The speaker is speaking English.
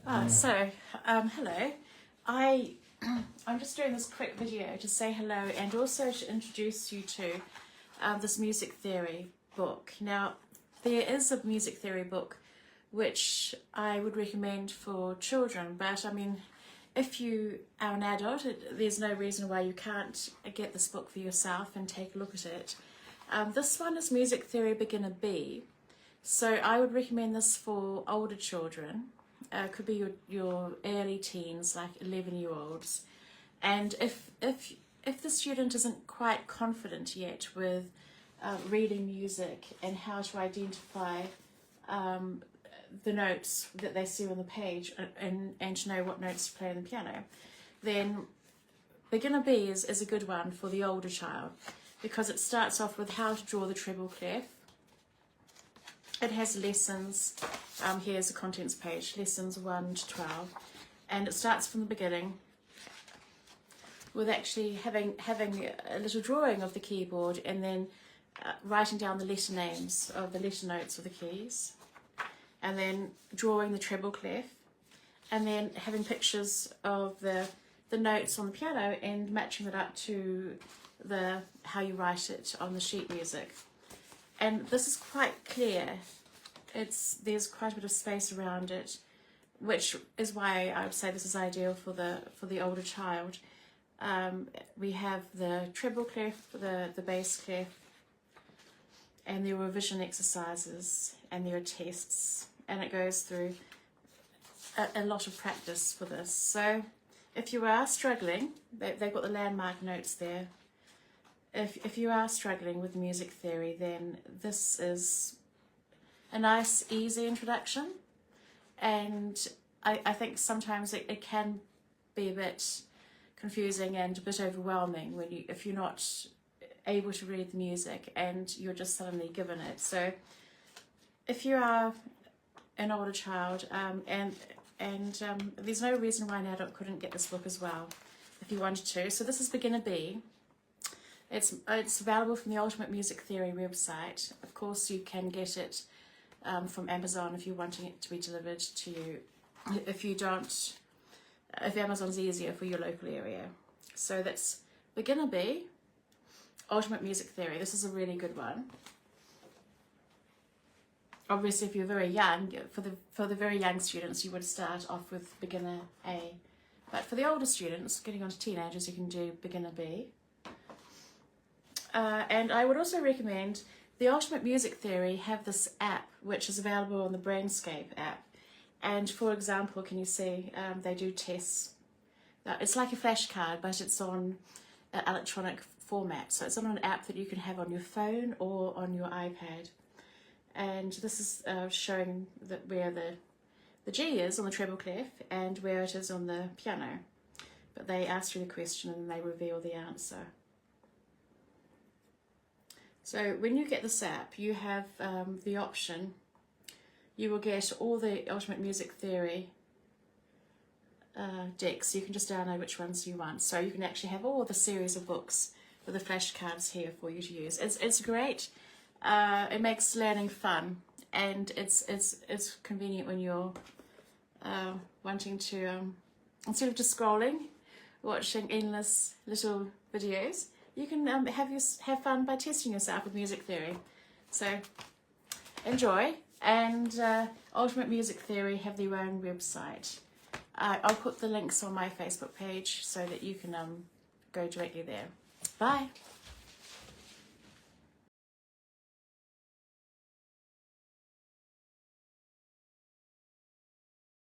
Hello. I'm just doing this quick video to say hello and also to introduce you to this music theory book. Now, there is a music theory book which I would recommend for children, but I mean, if you are an adult, there's no reason why you can't get this book for yourself and take a look at it. This one is Music Theory Beginner B, so I would recommend this for older children. Could be your early teens, like 11-year-olds. And if the student isn't quite confident yet with reading music and how to identify the notes that they see on the page and to know what notes to play on the piano, then Beginner B is a good one for the older child, because it starts off with how to draw the treble clef. It has lessons, here's the contents page, lessons 1 to 12, and it starts from the beginning with actually having a little drawing of the keyboard and then writing down the letter names of the letter notes of the keys, and then drawing the treble clef, and then having pictures of the notes on the piano and matching it up to how you write it on the sheet music. And this is quite clear. There's quite a bit of space around it, which is why I would say this is ideal for the older child. We have the treble clef, the bass clef, and there are revision exercises, and there are tests, and it goes through a lot of practice for this. So if you are struggling, they've got the landmark notes there. If you are struggling with music theory, then this is a nice, easy introduction. And I think sometimes it can be a bit confusing and a bit overwhelming if you're not able to read the music and you're just suddenly given it. So if you are an older child, and there's no reason why an adult couldn't get this book as well if you wanted to. So this is Beginner B. It's available from the Ultimate Music Theory website. Of course, you can get it from Amazon if you're wanting it to be delivered to you. If Amazon's easier for your local area. So that's Beginner B, Ultimate Music Theory. This is a really good one. Obviously, if you're very young, for the very young students, you would start off with Beginner A. But for the older students, getting on to teenagers, you can do Beginner B. And I would also recommend the Ultimate Music Theory have this app which is available on the Brainscape app. And for example, can you see they do tests. It's like a flashcard, but it's on an electronic format. So it's on an app that you can have on your phone or on your iPad. And this is showing where the G is on the treble clef and where it is on the piano. But they ask you the question and they reveal the answer. So when you get this app, you have the option, you will get all the Ultimate Music Theory decks. You can just download which ones you want. So you can actually have all the series of books with the flashcards here for you to use. It's great. It makes learning fun, and it's convenient when you're wanting to, instead of just scrolling, watching endless little videos, you can have fun by testing yourself with music theory. So enjoy, and Ultimate Music Theory have their own website. I'll put the links on my Facebook page so that you can go directly there. Bye.